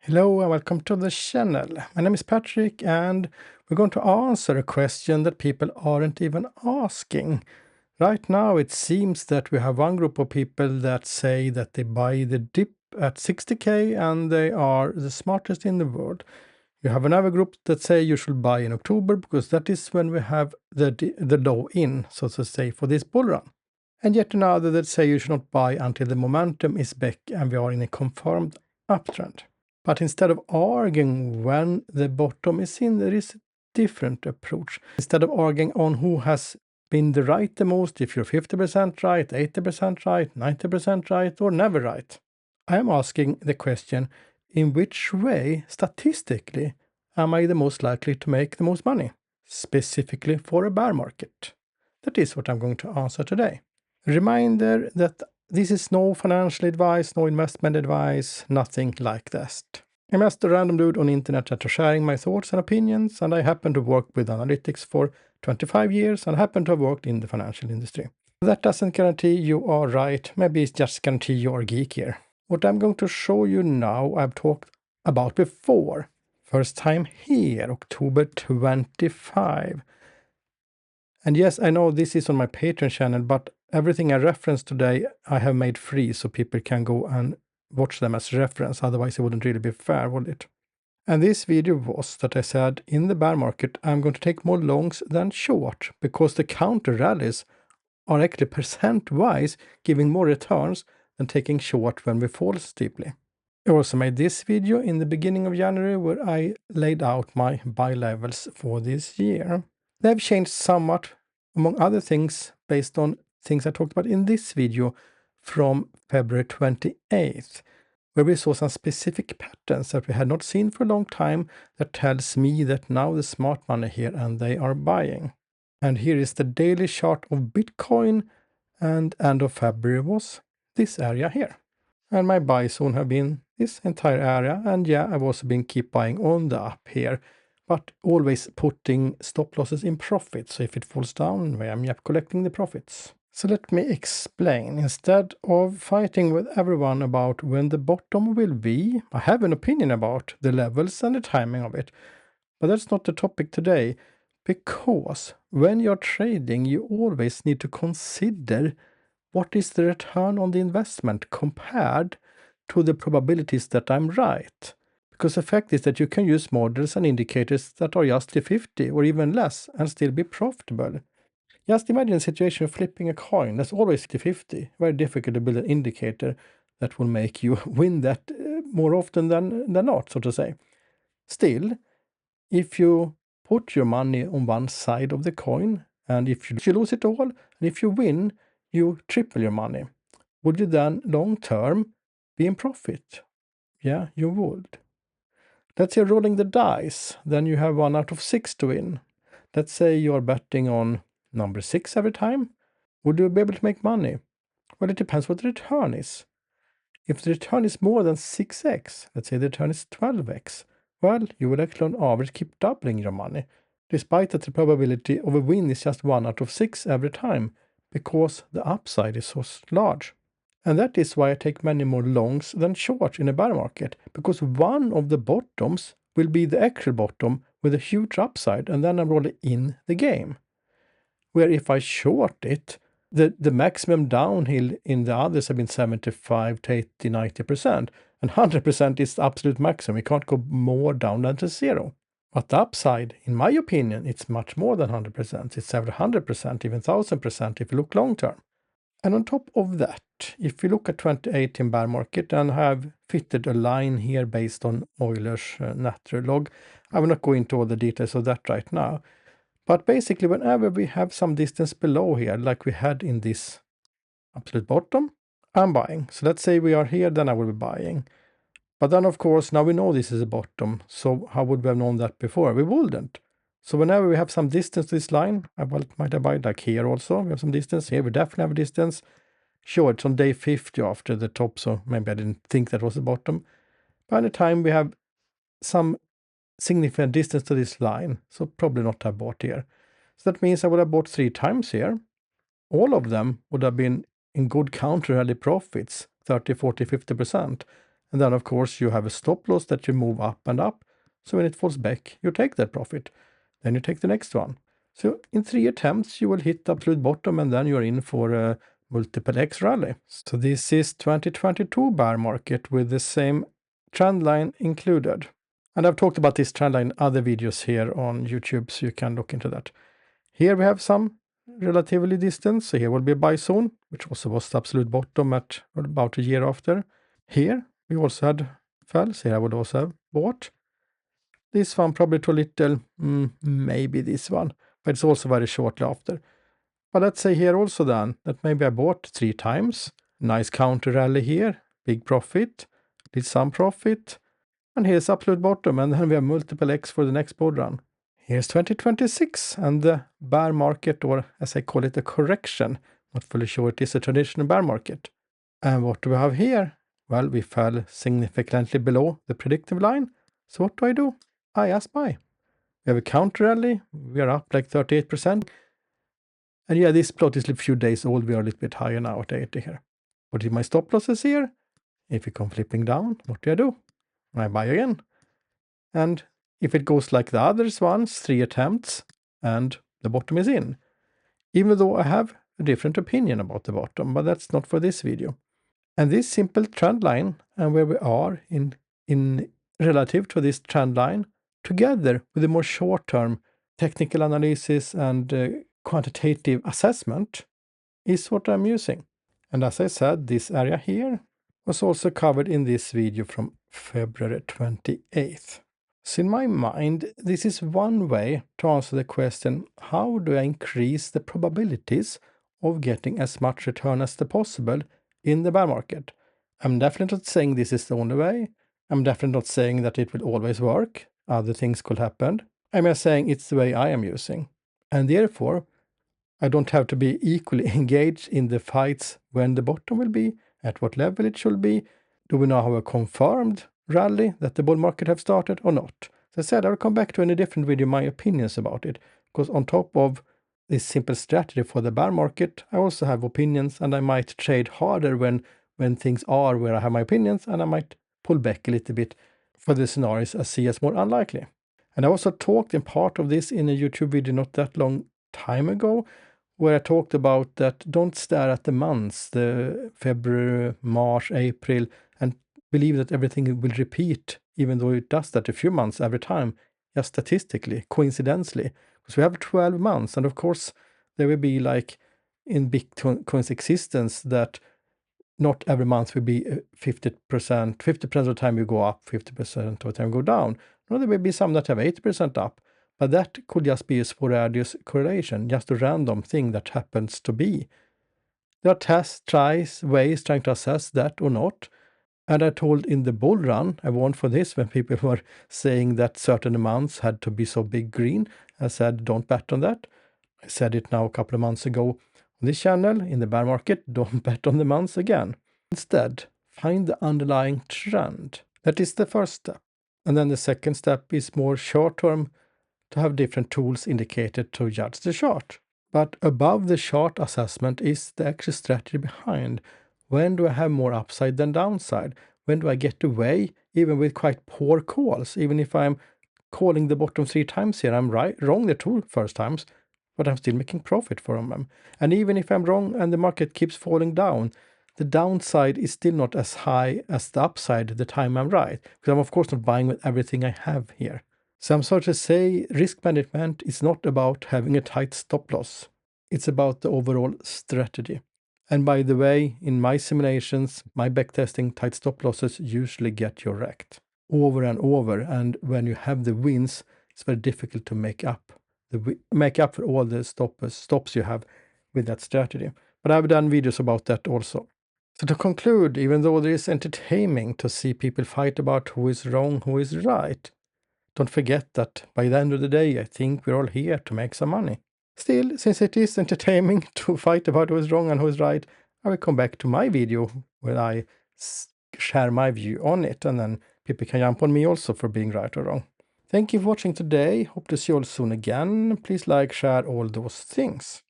Hello and welcome to the channel. My name is Patrick and we're going to answer a question that people aren't even asking. Right now it seems that we have one group of people that say that they buy the dip at 60k and they are the smartest in the world. You have another group that say you should buy in October because that is when we have the low in, so to say, for this bull run. And yet another that say you should not buy until the momentum is back and we are in a confirmed uptrend. But instead of arguing when the bottom is in, there is a different approach. Instead of arguing on who has been the right the most, if you're 50% right, 80% right, 90% right, or never right, I am asking the question, in which way, statistically, am I the most likely to make the most money? Specifically for a bear market. That is what I'm going to answer today. Reminder that this is no financial advice, no investment advice, nothing like that. I'm just a random dude on the internet that are sharing my thoughts and opinions, and I happen to work with analytics for 25 years and happen to have worked in the financial industry. That doesn't guarantee you are right, maybe it just guarantee you are geek here. What I'm going to show you now I've talked about before. First time here, October 25. And yes, I know this is on my Patreon channel, but everything I reference today I have made free so people can go and watch them as reference, otherwise it wouldn't really be fair, would it? And this video was that I said in the bear market I'm going to take more longs than short because the counter rallies are actually percent-wise giving more returns than taking short when we fall steeply. I also made this video in the beginning of January where I laid out my buy levels for this year. They've changed somewhat, among other things, based on things I talked about in this video from February 28th, where we saw some specific patterns that we had not seen for a long time that tells me that now the smart money here and they are buying. And here is the daily chart of Bitcoin, and end of February was this area here. And my buy zone have been this entire area, and yeah, I've also been keep buying on the up here, but always putting stop losses in profit, so if it falls down, I'm collecting the profits. So let me explain. Instead of fighting with everyone about when the bottom will be, I have an opinion about the levels and the timing of it, but that's not the topic today, because when you're trading, you always need to consider what is the return on the investment compared to the probabilities that I'm right. Because the fact is that you can use models and indicators that are just 50 or even less and still be profitable. Just imagine a situation of flipping a coin. That's always 50-50. Very difficult to build an indicator that will make you win that more often than not, so to say. Still, if you put your money on one side of the coin, and if you lose it all, and if you win, you triple your money. Would you then long term be in profit? Yeah, you would. Let's say rolling the dice, then you have 1 out of 6 to win. Let's say you're betting on number 6 every time. Would you be able to make money? Well, it depends what the return is. If the return is more than 6x, let's say the return is 12x, well, you will actually on average keep doubling your money, despite that the probability of a win is just 1 out of 6 every time, because the upside is so large. And that is why I take many more longs than shorts in a bear market, because one of the bottoms will be the actual bottom with a huge upside, and then I'm rolling in the game. Where if I short it, the maximum downhill in the others have been 75 to 80, 90%, and 100% is the absolute maximum. You can't go more down than to 0. But the upside, in my opinion, it's much more than 100%. It's several 100%, even 1000% if you look long term. And on top of that, if you look at 2018 bear market and have fitted a line here based on Euler's natural log, I will not go into all the details of that right now. But basically, whenever we have some distance below here, like we had in this absolute bottom, I'm buying. So let's say we are here, then I will be buying. But then, of course, now we know this is a bottom. So how would we have known that before? We wouldn't. So whenever we have some distance to this line, might I buy like here also? We have some distance here. We definitely have a distance. Sure, it's on day 50 after the top, so maybe I didn't think that was the bottom. By the time we have some significant distance to this line, so probably not have bought here. So that means I would have bought 3 times here. All of them would have been in good counter rally profits, 30, 40, 50%. And then of course you have a stop loss that you move up and up. So when it falls back, you take that profit. Then you take the next one. So in 3 attempts you will hit the absolute bottom, and then you're in for a multiple X rally. So this is 2022 bear market with the same trend line included. And I've talked about this trend line in other videos here on YouTube, so you can look into that. Here we have some relatively distance. So here will be a buy zone, which also was the absolute bottom at about a year after. Here we also had fells. Here I would also have bought. This one probably too little, maybe this one, but it's also very shortly after. But let's say here also then that maybe I bought 3 times. Nice counter rally here, big profit, did some profit, and here's absolute bottom, and then we have multiple X for the next bull run. Here's 2026 and the bear market, or as I call it, a correction. Not fully sure it is a traditional bear market. And what do we have here? Well, we fell significantly below the predictive line. So what do? I just buy. We have a counter rally. We are up like 38%. And yeah, this plot is a few days old. We are a little bit higher now at 80 here. What is my stop losses here? If we come flipping down, what do? I buy again. And if it goes like the others ones, 3 attempts, and the bottom is in. Even though I have a different opinion about the bottom, but that's not for this video. And this simple trend line, and where we are in relative to this trend line, together with a more short-term technical analysis and quantitative assessment, is what I'm using. And as I said, this area here was also covered in this video from February 28th. So in my mind, this is one way to answer the question, how do I increase the probabilities of getting as much return as possible in the bear market? I'm definitely not saying this is the only way. I'm definitely not saying that it will always work. Other things could happen. I'm just saying it's the way I am using. And therefore, I don't have to be equally engaged in the fights when the bottom will be, at what level it should be. Do we now have a confirmed rally that the bull market have started or not? As I said, I'll come back to in a different video my opinions about it, because on top of this simple strategy for the bear market, I also have opinions, and I might trade harder when things are where I have my opinions, and I might pull back a little bit for the scenarios I see as more unlikely. And I also talked in part of this in a YouTube video not that long time ago, where I talked about that don't stare at the months, the February, March, April, and believe that everything will repeat, even though it does that a few months every time, just statistically, coincidentally. Because we have 12 months, and of course, there will be like in Bitcoin's existence that not every month will be 50%. 50% of the time you go up, 50% of the time you go down. No, there will be some that have 80% up. But that could just be a sporadic correlation, just a random thing that happens to be. There are tests, ways trying to assess that or not. And I told in the bull run, I warned for this when people were saying that certain months had to be so big green. I said, don't bet on that. I said it now a couple of months ago on this channel, in the bear market, don't bet on the months again. Instead, find the underlying trend. That is the first step. And then the second step is more short-term, to have different tools indicated to judge the chart. But above the chart assessment is the actual strategy behind. When do I have more upside than downside? When do I get away, even with quite poor calls? Even if I'm calling the bottom 3 times here, I'm wrong the 2 first times, but I'm still making profit from them. And even if I'm wrong and the market keeps falling down, the downside is still not as high as the upside the time I'm right. Because I'm of course not buying with everything I have here. So I'm sorry to say, risk management is not about having a tight stop loss. It's about the overall strategy. And by the way, in my simulations, my backtesting, tight stop losses usually get you wrecked over and over. And when you have the wins, it's very difficult to make up for all the stops you have with that strategy. But I've done videos about that also. So to conclude, even though it is entertaining to see people fight about who is wrong, who is right, don't forget that by the end of the day, I think we're all here to make some money. Still, since it is entertaining to fight about who is wrong and who is right, I will come back to my video where I share my view on it, and then people can jump on me also for being right or wrong. Thank you for watching today. Hope to see you all soon again. Please like, share, all those things.